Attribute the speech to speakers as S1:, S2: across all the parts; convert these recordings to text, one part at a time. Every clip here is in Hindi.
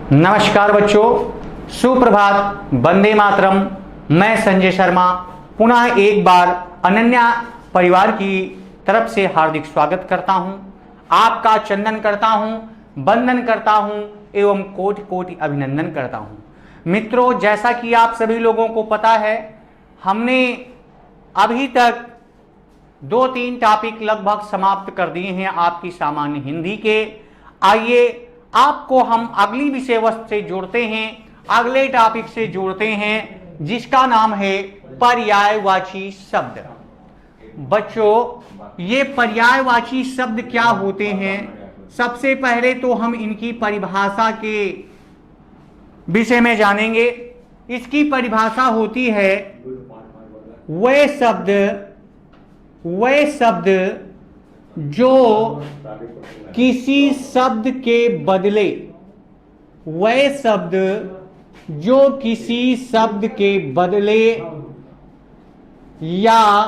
S1: नमस्कार बच्चों, सुप्रभात, वंदे मातरम। मैं संजय शर्मा पुनः एक बार अनन्या परिवार की तरफ से हार्दिक स्वागत करता हूं। आपका चंदन करता हूं, वंदन करता हूं एवं कोटि कोटि अभिनंदन करता हूं। मित्रों, जैसा कि आप सभी लोगों को पता है, हमने अभी तक 2-3 टॉपिक लगभग समाप्त कर दिए हैं आपकी सामान्य हिंदी के। आइए आपको हम अगली विषय वस्तु से जोड़ते हैं, अगले टॉपिक से जोड़ते हैं, जिसका नाम है पर्यायवाची शब्द। बच्चों, ये पर्यायवाची शब्द क्या होते हैं? सबसे पहले तो हम इनकी परिभाषा के विषय में जानेंगे। इसकी परिभाषा होती है वह शब्द जो किसी शब्द के बदले, वह शब्द जो किसी शब्द के बदले या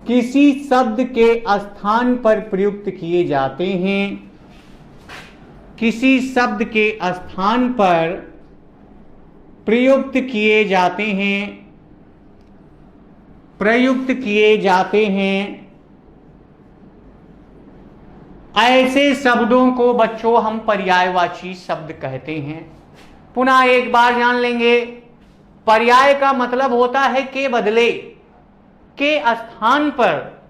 S1: किसी शब्द के स्थान पर प्रयुक्त किए जाते हैं, किसी शब्द के स्थान पर प्रयुक्त किए जाते हैं, ऐसे शब्दों को बच्चों हम पर्यायवाची शब्द कहते हैं। पुनः एक बार जान लेंगे, पर्याय का मतलब होता है के बदले, के स्थान पर,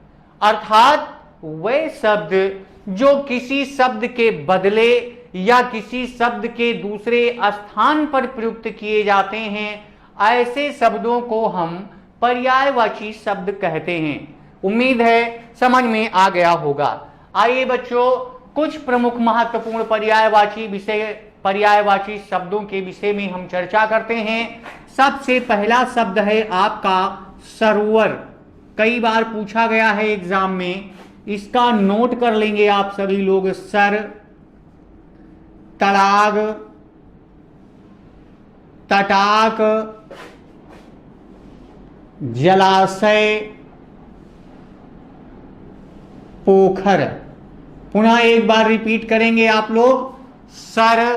S1: अर्थात वह शब्द जो किसी शब्द के बदले या किसी शब्द के दूसरे स्थान पर प्रयुक्त किए जाते हैं, ऐसे शब्दों को हम पर्यायवाची शब्द कहते हैं। उम्मीद है समझ में आ गया होगा। आइए बच्चों, कुछ प्रमुख महत्वपूर्ण पर्यायवाची शब्दों के विषय में हम चर्चा करते हैं। सबसे पहला शब्द है आपका सरोवर। कई बार पूछा गया है एग्जाम में, इसका नोट कर लेंगे आप सभी लोग। सर, तड़ाग, तटाक, जलाशय, पोखर। पुनः एक बार रिपीट करेंगे आप लोग। सर,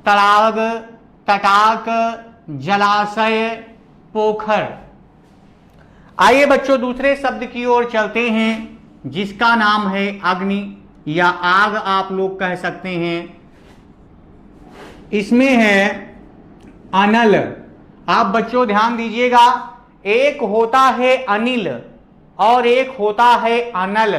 S1: तालाब, तटाक, जलाशय, पोखर। आइए बच्चों, दूसरे शब्द की ओर चलते हैं, जिसका नाम है अग्नि या आग आप लोग कह सकते हैं। इसमें है अनल। आप बच्चों ध्यान दीजिएगा, एक होता है अनिल और एक होता है अनल।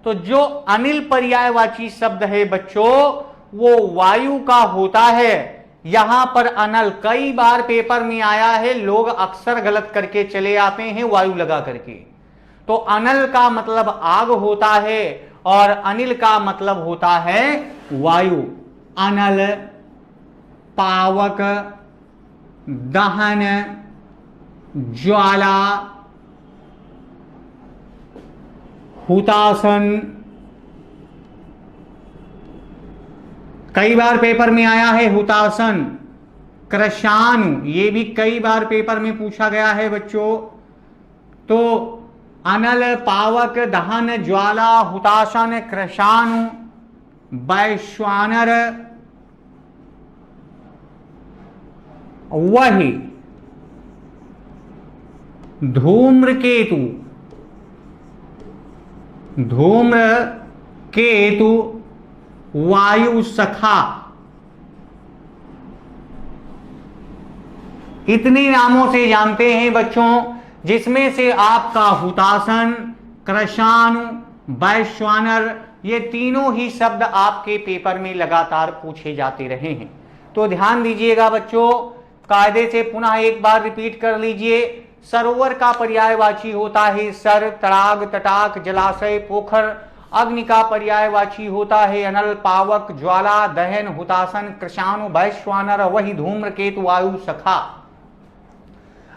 S1: तो जो अनिल पर्यायवाची शब्द है बच्चों, वो वायु का होता है। यहां पर अनल कई बार पेपर में आया है, लोग अक्सर गलत करके चले आते हैं वायु लगा करके। तो अनल का मतलब आग होता है और अनिल का मतलब होता है वायु। अनल, पावक, दहन, ज्वाला, हुतासन। कई बार पेपर में आया है हुतासन। कृशानु, ये भी कई बार पेपर में पूछा गया है बच्चों। तो अनल, पावक, दहन, ज्वाला, हुतासन, कृशानु, वैश्वानर, वही धूम्रकेतु, धूम्रकेतु, वायु सखा। इतने नामों से जानते हैं बच्चों, जिसमें से आपका हुतासन, कृशानु, वैश्वानर, ये तीनों ही शब्द आपके पेपर में लगातार पूछे जाते रहे हैं। तो ध्यान दीजिएगा बच्चों, कायदे से पुनः एक बार रिपीट कर लीजिए। सरोवर का पर्यायवाची होता है सर, तड़ाग, तटाक, जलाशय, पोखर। अग्नि का पर्यायवाची होता है अनल, पावक, ज्वाला, दहन, हुतासन, कृशानु, वैश्वानर, वही धूम्रकेतु, वायु सखा।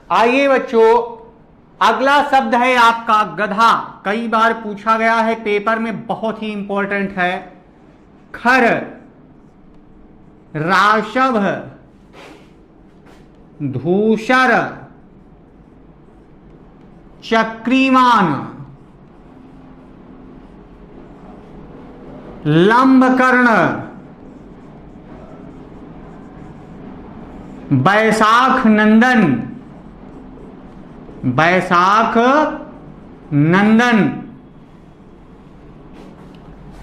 S1: आइए बच्चों, अगला शब्द है आपका गधा। कई बार पूछा गया है पेपर में, बहुत ही इंपॉर्टेंट है। खर, राशभ, धूसर, चक्रीमान, लंबकर्ण, बैसाख नंदन, बैसाख नंदन।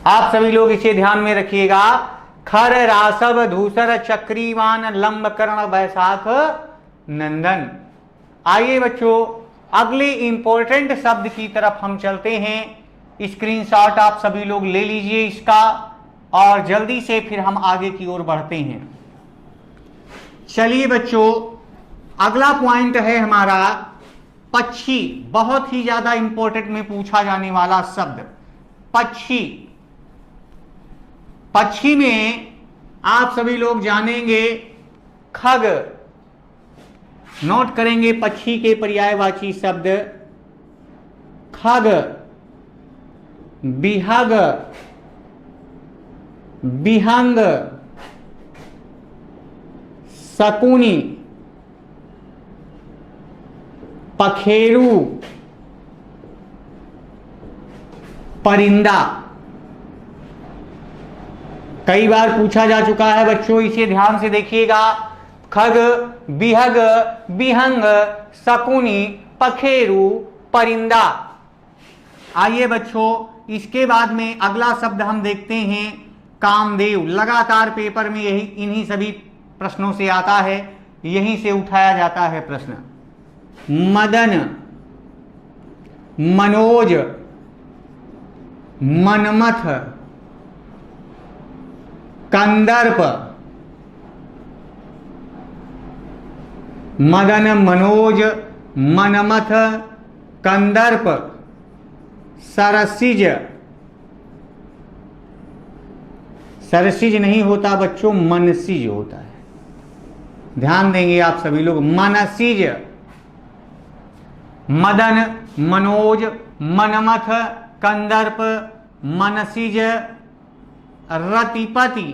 S1: आप सभी लोग इसे ध्यान में रखिएगा। खर रासव धूसर चक्रीवान लंबकर्ण बैसाख नंदन। आइए बच्चों अगले इंपॉर्टेंट शब्द की तरफ हम चलते हैं। स्क्रीनशॉट आप सभी लोग ले लीजिए इसका और जल्दी से फिर हम आगे की ओर बढ़ते हैं। चलिए बच्चों अगला पॉइंट है हमारा पक्षी। बहुत ही ज्यादा इंपॉर्टेंट में पूछा जाने वाला शब्द पक्षी। पक्षी में आप सभी लोग जानेंगे खग। नोट करेंगे पक्षी के पर्यायवाची शब्द खग, बिहग, बिहंग, शकुनी, पखेरु, परिंदा। कई बार पूछा जा चुका है बच्चों, इसे ध्यान से देखिएगा। खग, बिहग, बिहंग, शकुनी, पखेरु, परिंदा। आइए बच्चों इसके बाद में अगला शब्द हम देखते हैं कामदेव। लगातार पेपर में यही इन्हीं सभी प्रश्नों से आता है, यहीं से उठाया जाता है प्रश्न। मदन, मनोज, मनमथ, कंदर्प। मदन, मनोज, मनमथ, कंदर्प, सरसिज। सरसिज नहीं होता बच्चों, मनसिज होता है। ध्यान देंगे आप सभी लोग। मनसिज। मदन, मनोज, मनमथ, कंदर्प, मनसिज, रतिपति।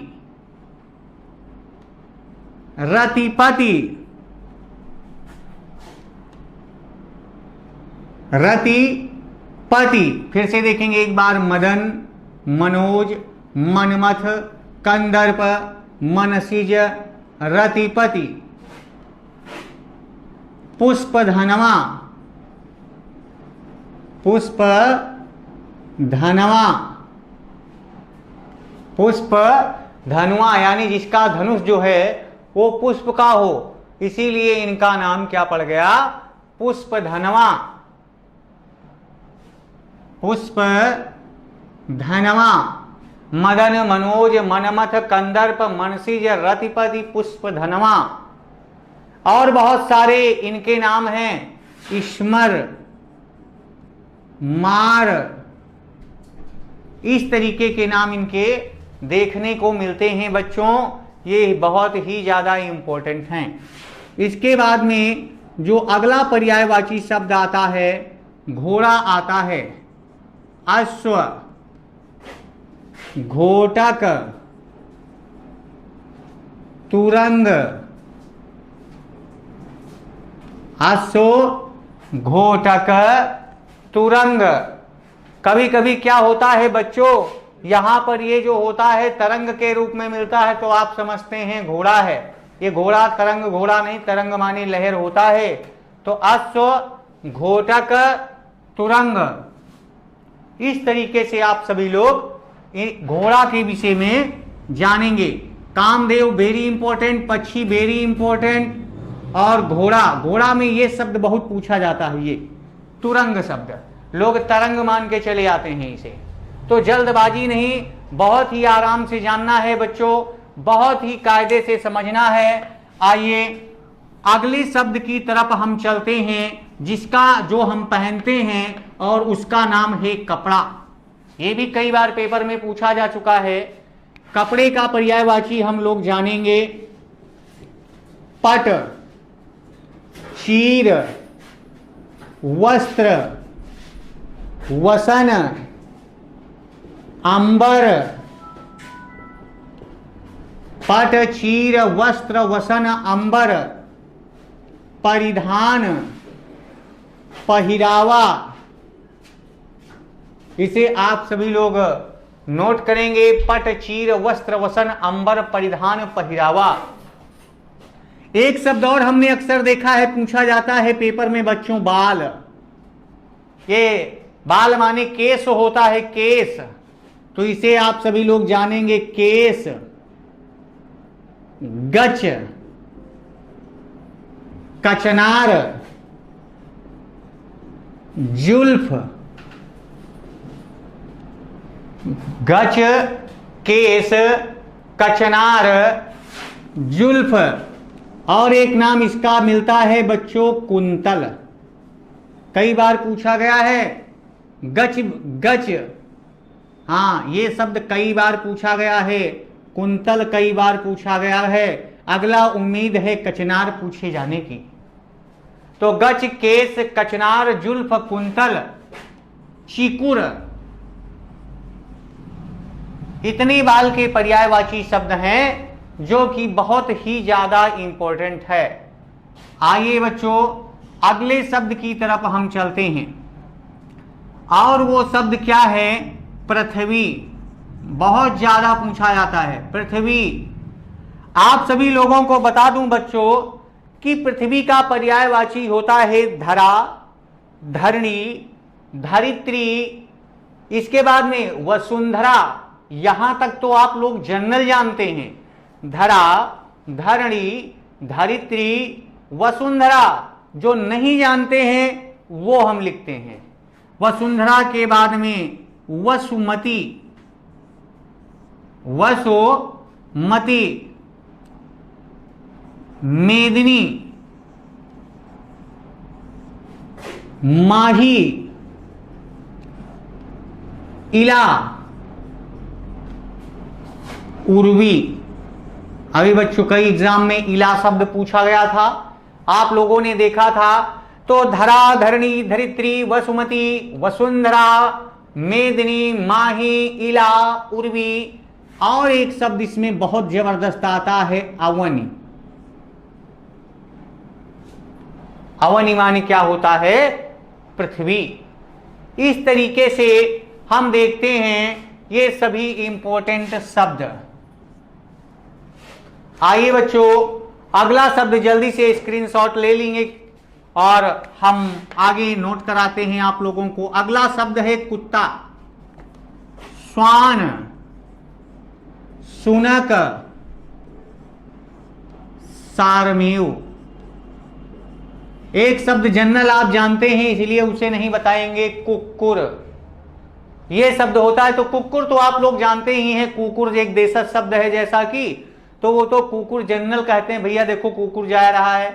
S1: रतिपति, रतिपति। फिर से देखेंगे एक बार। मदन, मनोज, मनमथ, कंदर्प, मनसिज, रतिपति। पुष्पधनवा, पुष्पधनवा, पुष्पधनुआ यानी जिसका धनुष जो है वो पुष्प का हो, इसीलिए इनका नाम क्या पड़ गया? पुष्पधनवा। पुष्पधनवा। मदन, मनोज, मनमथ, कंदर्प, मनसिज, रतिपति, पुष्पधनवा। और बहुत सारे इनके नाम हैं। ईश्मर, मार, इस तरीके के नाम इनके देखने को मिलते हैं बच्चों। ये बहुत ही ज्यादा इंपॉर्टेंट हैं। इसके बाद में जो अगला पर्यायवाची शब्द आता है घोड़ा आता है। अश्व, घोटक, तुरंग। अश्व, घोटक, तुरंग। कभी कभी क्या होता है बच्चों, यहां पर ये जो होता है तरंग के रूप में मिलता है तो आप समझते हैं घोड़ा है। ये घोड़ा तरंग घोड़ा नहीं, तरंग माने लहर होता है। तो अश्व, घोटक, तुरंग, इस तरीके से आप सभी लोग घोड़ा के विषय में जानेंगे। कामदेव वेरी इंपॉर्टेंट, पक्षी वेरी इंपॉर्टेंट, और घोड़ा, घोड़ा में ये शब्द बहुत पूछा जाता है। ये तुरंग शब्द लोग तरंग मान के चले आते हैं इसे। तो जल्दबाजी नहीं, बहुत ही आराम से जानना है बच्चों, बहुत ही कायदे से समझना है। आइए अगले शब्द की तरफ हम चलते हैं, जिसका जो हम पहनते हैं और उसका नाम है कपड़ा। ये भी कई बार पेपर में पूछा जा चुका है। कपड़े का पर्यायवाची हम लोग जानेंगे पट, चीर, वस्त्र, वसन, अंबर। पट, चीर, वस्त्र, वसन, अंबर। परिधान, पहिरावा। इसे आप सभी लोग नोट करेंगे। पट, चीर, वस्त्र, वसन, अंबर, परिधान, पहिरावा। एक शब्द और हमने अक्सर देखा है, पूछा जाता है पेपर में बच्चों, बाल। ये बाल माने केस होता है, केस। तो इसे आप सभी लोग जानेंगे, केस। गच, कचनार, जुल्फ। गच, केस, कचनार, जुल्फ। और एक नाम इसका मिलता है बच्चों, कुंतल। कई बार पूछा गया है गच, गच, हाँ ये शब्द कई बार पूछा गया है। कुंतल कई बार पूछा गया है। अगला उम्मीद है कचनार पूछे जाने की। तो गच, केस, कचनार, जुल्फ, कुंतल, चिकुर, इतने बाल के पर्यायवाची शब्द हैं जो कि बहुत ही ज्यादा इंपॉर्टेंट है। आइए बच्चों अगले शब्द की तरफ हम चलते हैं, और वो शब्द क्या है, पृथ्वी। बहुत ज्यादा पूछा जाता है पृथ्वी। आप सभी लोगों को बता दूं बच्चों कि पृथ्वी का पर्यायवाची होता है धरा, धरणी, धरित्री, इसके बाद में वसुंधरा। यहां तक तो आप लोग जनरल जानते हैं, धरा, धरणी, धरित्री, वसुंधरा। जो नहीं जानते हैं वो हम लिखते हैं। वसुंधरा के बाद में वसुमती, वसुमती, मेदिनी, माही, इला, उर्वी। अभी बच्चों कई एग्जाम में इला शब्द पूछा गया था, आप लोगों ने देखा था। तो धरा, धरणी, धरित्री, वसुमती, वसुंधरा, मेदिनी, माही, इला, उर्वी। और एक शब्द इसमें बहुत जबरदस्त आता है, अवनी। अवनी माने क्या होता है, पृथ्वी। इस तरीके से हम देखते हैं ये सभी इंपॉर्टेंट शब्द। आइए बच्चों अगला शब्द जल्दी से स्क्रीनशॉट ले लेंगे और हम आगे नोट कराते हैं आप लोगों को। अगला शब्द है कुत्ता। श्वान, सुनक, सारमेव। एक शब्द जनरल आप जानते हैं इसलिए उसे नहीं बताएंगे, कुक्कुर। यह शब्द होता है। तो कुक्कुर तो आप लोग जानते ही हैं, कुकुर एक देशज शब्द है जैसा कि, तो वो तो कुकुर जनरल कहते हैं, भैया देखो कुकुर जा रहा है।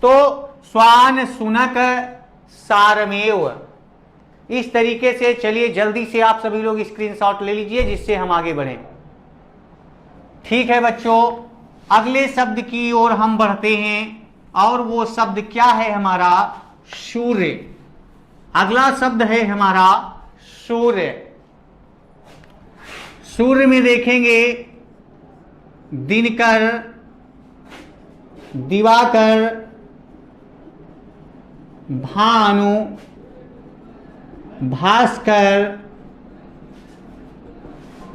S1: तो श्वान, सुनक, सारमेव। इस तरीके से चलिए जल्दी से आप सभी लोग स्क्रीनशॉट ले लीजिए जिससे हम आगे बढ़ें। ठीक है बच्चों, अगले शब्द की ओर हम बढ़ते हैं, और वो शब्द क्या है हमारा, सूर्य। अगला शब्द है हमारा सूर्य। सूर्य में देखेंगे दिनकर, दिवाकर, भानु, भास्कर,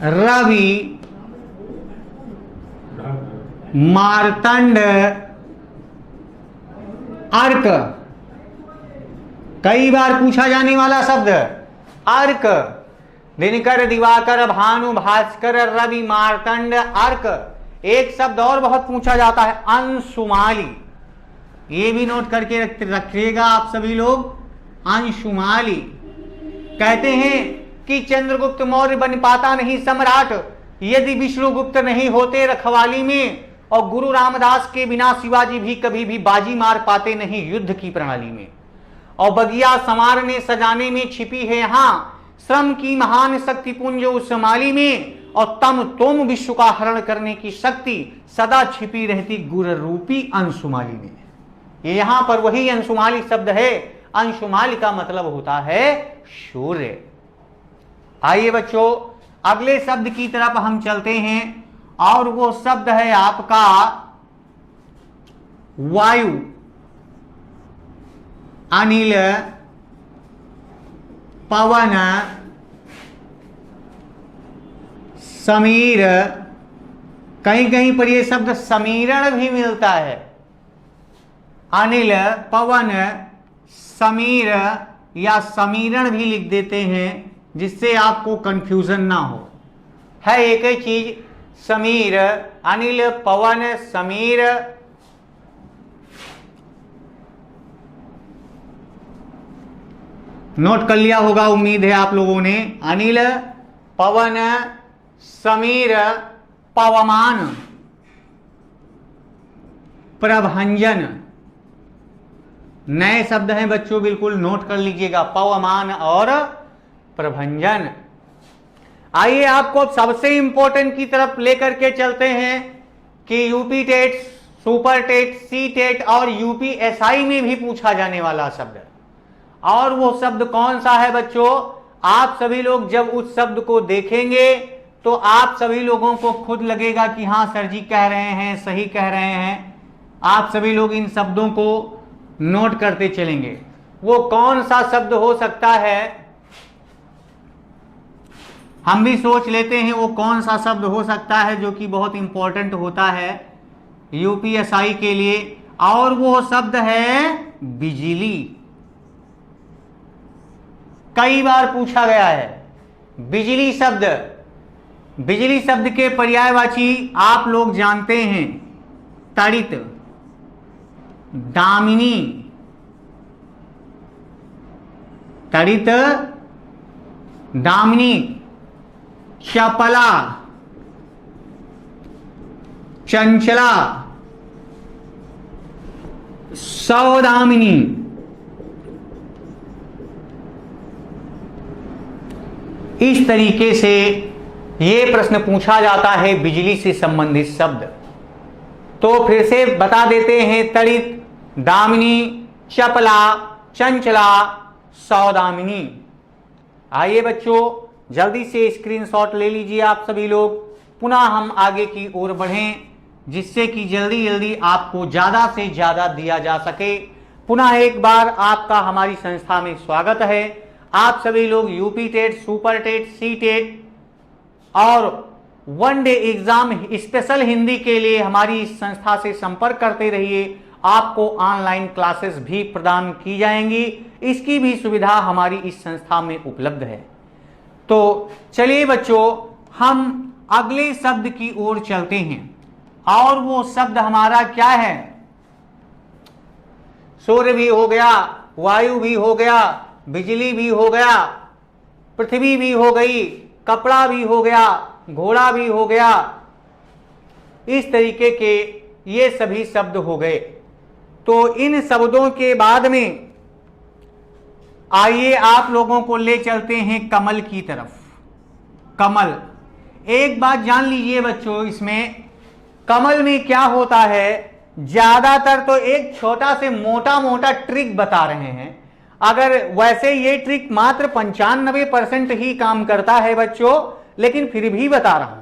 S1: रवि, मार्तंड, अर्क। कई बार पूछा जाने वाला शब्द अर्क। दिनकर, दिवाकर, भानु, भास्कर, रवि, मार्तंड, अर्क। एक शब्द और बहुत पूछा जाता है, अंशुमाली। ये भी नोट करके रखिएगा आप सभी लोग, अंशुमाली। कहते हैं कि चंद्रगुप्त मौर्य बन पाता नहीं सम्राट यदि विष्णुगुप्त नहीं होते रखवाली में, और गुरु रामदास के बिना शिवाजी भी कभी भी बाजी मार पाते नहीं युद्ध की प्रणाली में। और बगिया संवारने सजाने में छिपी है यहाँ श्रम की महान शक्ति पुंज उस माली में, और तुम विश्व का हरण करने की शक्ति सदा छिपी रहती गुर रूपी अंशुमाली में। ये यहां पर वही अंशुमाली शब्द है। अंशुमाली का मतलब होता है सूर्य। आइए बच्चों अगले शब्द की तरफ हम चलते हैं, और वो शब्द है आपका वायु। अनिल, पवन, समीर। कहीं कहीं पर यह शब्द समीरण भी मिलता है। अनिल, पवन, समीर या समीरण भी लिख देते हैं जिससे आपको कंफ्यूजन ना हो। है एक ही चीज, समीर, अनिल, पवन, समीर, नोट कर लिया होगा उम्मीद है आप लोगों ने। अनिल, पवन, समीर, पवमान, प्रभंजन, नए शब्द हैं बच्चों, बिल्कुल नोट कर लीजिएगा, पवमान और प्रभंजन। आइए आपको सबसे इंपॉर्टेंट की तरफ लेकर के चलते हैं कि UP TET, super TET, C TET और यूपीएसआई में भी पूछा जाने वाला शब्द, और वो शब्द कौन सा है बच्चों? आप सभी लोग जब उस शब्द को देखेंगे तो आप सभी लोगों को खुद लगेगा कि हाँ सर जी कह रहे हैं, सही कह रहे हैं। आप सभी लोग इन शब्दों को नोट करते चलेंगे। वो कौन सा शब्द हो सकता है, हम भी सोच लेते हैं वो कौन सा शब्द हो सकता है जो कि बहुत इंपॉर्टेंट होता है यूपीएसआई के लिए, और वो शब्द है बिजली। कई बार पूछा गया है बिजली शब्द। बिजली शब्द के पर्यायवाची आप लोग जानते हैं, तड़ित, दामिनी, तड़ित, दामिनी, चपला, चंचला, सौदामिनी। इस तरीके से ये प्रश्न पूछा जाता है बिजली से संबंधित शब्द। तो फिर से बता देते हैं, तड़ित, दामिनी, चपला, चंचला, सौदामिनी। आइए बच्चों जल्दी से स्क्रीनशॉट ले लीजिए आप सभी लोग। पुनः हम आगे की ओर बढ़ें जिससे कि जल्दी जल्दी आपको ज्यादा से ज्यादा दिया जा सके। पुनः एक बार आपका हमारी संस्था में स्वागत है। आप सभी लोग UP TET, super TET, C TET और one day exam special Hindi के लिए हमारी इस संस्था से संपर्क करते रहिए। आपको ऑनलाइन क्लासेस भी प्रदान की जाएंगी, इसकी भी सुविधा हमारी इस संस्था में उपलब्ध है। तो चलिए बच्चों हम अगले शब्द की ओर चलते हैं, और वो शब्द हमारा क्या है? सूर्य भी हो गया, वायु भी हो गया, बिजली भी हो गया, पृथ्वी भी हो गई, कपड़ा भी हो गया, घोड़ा भी हो गया। इस तरीके के ये सभी शब्द हो गए। तो इन शब्दों के बाद में आइए आप लोगों को ले चलते हैं कमल की तरफ। कमल, एक बात जान लीजिए बच्चों, इसमें कमल में क्या होता है, ज्यादातर तो एक छोटा से मोटा मोटा ट्रिक बता रहे हैं। अगर वैसे ये ट्रिक मात्र 95% ही काम करता है बच्चों, लेकिन फिर भी बता रहा हूं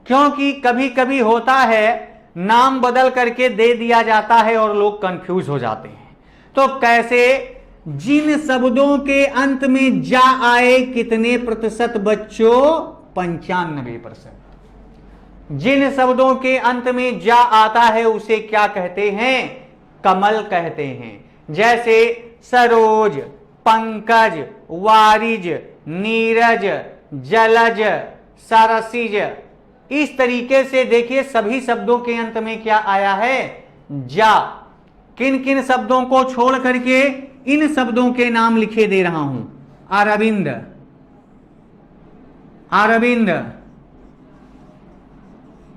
S1: क्योंकि कभी कभी होता है नाम बदल करके दे दिया जाता है और लोग कंफ्यूज हो जाते हैं। तो कैसे? जिन शब्दों के अंत में जा आए कितने प्रतिशत बच्चों? 95%। जिन शब्दों के अंत में जा आता है उसे क्या कहते हैं? कमल कहते हैं। जैसे सरोज, पंकज, वारिज, नीरज, जलज, सरसिज। इस तरीके से देखिए सभी शब्दों के अंत में क्या आया है? जा। किन किन शब्दों को छोड़ करके इन शब्दों के नाम लिखे दे रहा हूं। अरविंद, अरविंद,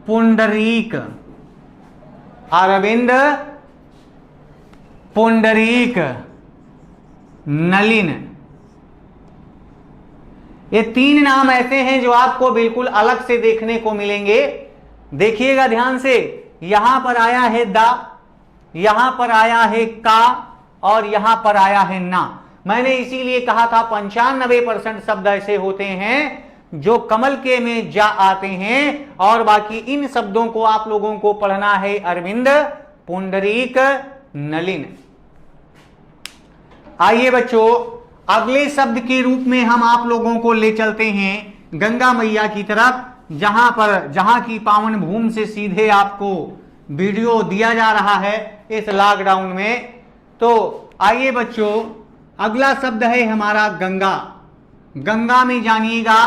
S1: पुंडरीक, अरविंद, पुंडरीक, नलिन। ये तीन नाम ऐसे हैं जो आपको बिल्कुल अलग से देखने को मिलेंगे। देखिएगा ध्यान से, यहां पर आया है दा, यहां पर आया है का, और यहां पर आया है ना। मैंने इसीलिए कहा था 95% शब्द ऐसे होते हैं जो कमल के में जा आते हैं, और बाकी इन शब्दों को आप लोगों को पढ़ना है अरविंद, पुंडरीक, नलिन। आइए बच्चों अगले शब्द के रूप में हम आप लोगों को ले चलते हैं गंगा मैया की तरफ, जहां की पावन भूमि से सीधे आपको वीडियो दिया जा रहा है इस लॉकडाउन में। तो आइए बच्चों, अगला शब्द है हमारा गंगा। गंगा में जानिएगा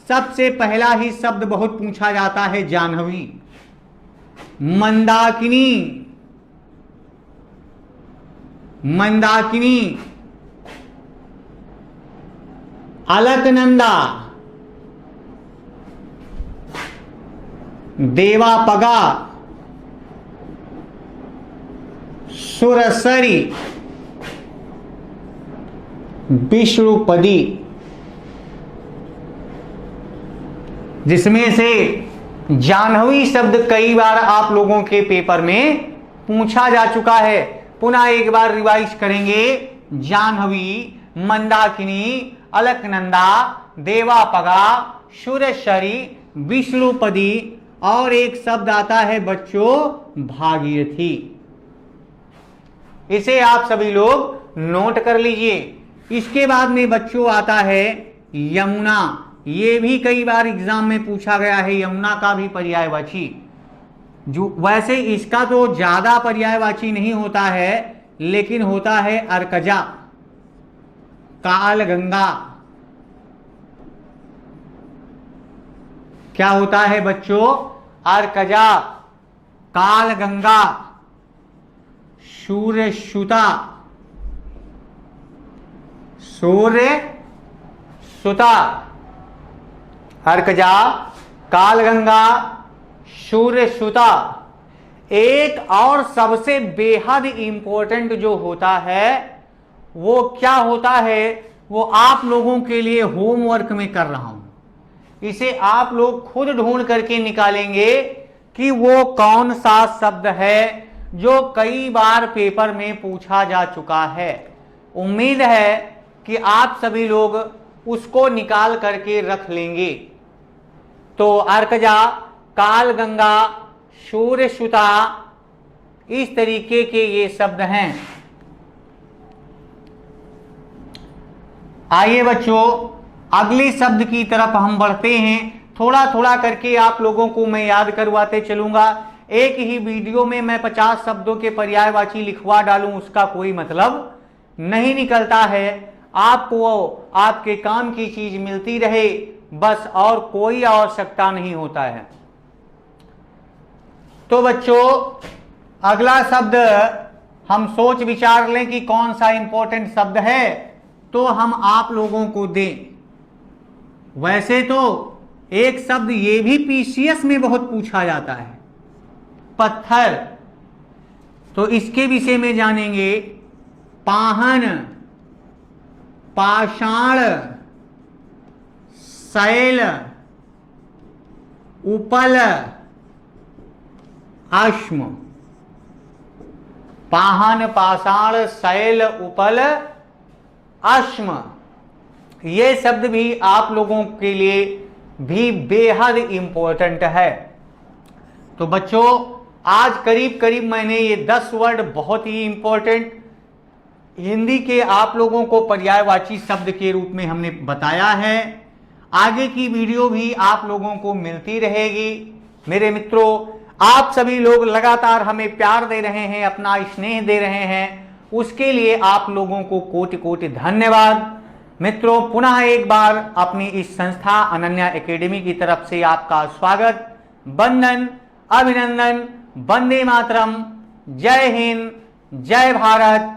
S1: सबसे पहला ही शब्द बहुत पूछा जाता है जाह्नवी, मंदाकिनी, मंदाकिनी, अलकनंदा, देवापगा, सुरसरी, विष्णुपदी। जिसमें से जाह्नवी शब्द कई बार आप लोगों के पेपर में पूछा जा चुका है। पुनः एक बार रिवाइज करेंगे। जाह्नवी, मंदाकिनी, अलकनंदा, देवापगा, सुरसरी, विष्णुपदी और एक शब्द आता है बच्चों भागीरथी। इसे आप सभी लोग नोट कर लीजिए। इसके बाद में बच्चों आता है यमुना। ये भी कई बार एग्जाम में पूछा गया है, यमुना का भी पर्यायवाची। जो वैसे इसका तो ज्यादा पर्यायवाची नहीं होता है, लेकिन होता है अर्कजा, कालगंगा। क्या होता है बच्चों? अर्कजा, कालगंगा, सूर्यसुता, सूर्यसुता, अर्कजा, कालगंगा, सूर्यसुता। एक और सबसे बेहद इंपॉर्टेंट जो होता है वो क्या होता है, वो आप लोगों के लिए होमवर्क में कर रहा हूं। इसे आप लोग खुद ढूंढ करके निकालेंगे कि वो कौन सा शब्द है जो कई बार पेपर में पूछा जा चुका है। उम्मीद है कि आप सभी लोग उसको निकाल करके रख लेंगे। तो अर्कजा, कालगंगा, सूर्यसुता, इस तरीके के ये शब्द हैं। आइए बच्चों, अगले शब्द की तरफ हम बढ़ते हैं। थोड़ा थोड़ा करके आप लोगों को मैं याद करवाते चलूंगा। एक ही वीडियो में मैं 50 शब्दों के पर्यायवाची लिखवा डालूं, उसका कोई मतलब नहीं निकलता है। आपको आपके काम की चीज मिलती रहे, बस, और कोई आवश्यकता नहीं होता है। तो बच्चों, अगला शब्द हम सोच विचार लें कि कौन सा इंपॉर्टेंट शब्द है तो हम आप लोगों को दें। वैसे तो एक शब्द ये भी पीसीएस में बहुत पूछा जाता है, पत्थर। तो इसके विषय में जानेंगे। पाहन, पाषाण, शैल, उपल, अश्म। पाहन, पाषाण, शैल, उपल, अश्म। ये शब्द भी आप लोगों के लिए भी बेहद इंपॉर्टेंट है। तो बच्चों, आज करीब करीब मैंने ये 10 वर्ड बहुत ही इंपॉर्टेंट हिंदी के आप लोगों को पर्यायवाची शब्द के रूप में हमने बताया है। आगे की वीडियो भी आप लोगों को मिलती रहेगी। मेरे मित्रों, आप सभी लोग लगातार हमें प्यार दे रहे हैं, अपना स्नेह दे रहे हैं, उसके लिए आप लोगों को कोटि कोटि धन्यवाद। मित्रों, पुनः एक बार अपनी इस संस्था अनन्या एकेडमी की तरफ से आपका स्वागत, वंदन, अभिनंदन, वंदे मातरम, जय हिंद, जय भारत,